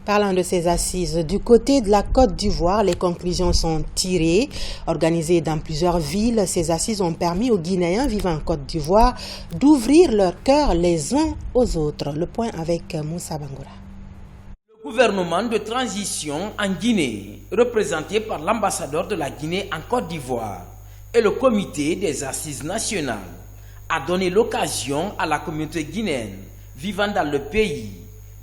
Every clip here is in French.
Parlant de ces assises, du côté de la Côte d'Ivoire, les conclusions sont tirées. Organisées dans plusieurs villes, ces assises ont permis aux Guinéens vivant en Côte d'Ivoire d'ouvrir leur cœur les uns aux autres. Le point avec Moussa Bangoura. Le gouvernement de transition en Guinée, représenté par l'ambassadeur de la Guinée en Côte d'Ivoire et le comité des assises nationales, a donné l'occasion à la communauté guinéenne vivant dans le pays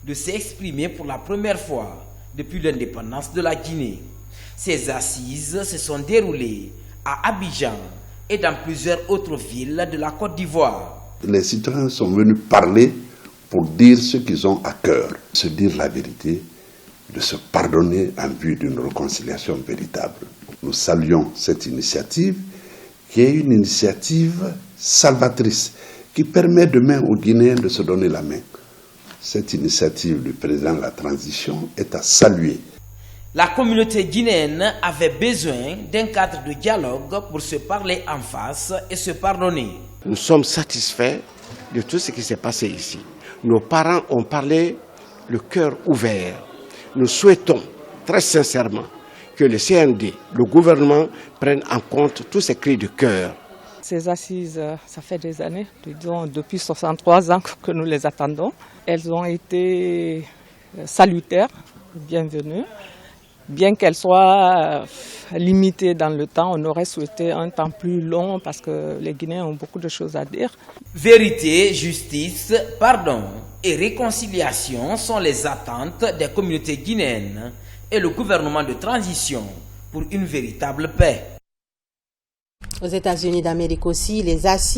de s'exprimer pour la première fois depuis l'indépendance de la Guinée. Ces assises se sont déroulées à Abidjan et dans plusieurs autres villes de la Côte d'Ivoire. Les citoyens sont venus parler pour dire ce qu'ils ont à cœur, se dire la vérité, de se pardonner en vue d'une réconciliation véritable. Nous saluons cette initiative qui est une initiative salvatrice qui permet demain aux Guinéens de se donner la main. Cette initiative du président de la transition est à saluer. La communauté guinéenne avait besoin d'un cadre de dialogue pour se parler en face et se pardonner. Nous sommes satisfaits de tout ce qui s'est passé ici. Nos parents ont parlé le cœur ouvert. Nous souhaitons très sincèrement que le CND, le gouvernement, prenne en compte tous ces cris de cœur. Ces assises, ça fait des années, disons depuis 63 ans que nous les attendons. Elles ont été salutaires, bienvenues. Bien qu'elles soient limitées dans le temps, on aurait souhaité un temps plus long parce que les Guinéens ont beaucoup de choses à dire. Vérité, justice, pardon et réconciliation sont les attentes des communautés guinéennes et le gouvernement de transition pour une véritable paix. Aux États-Unis d'Amérique aussi, les assises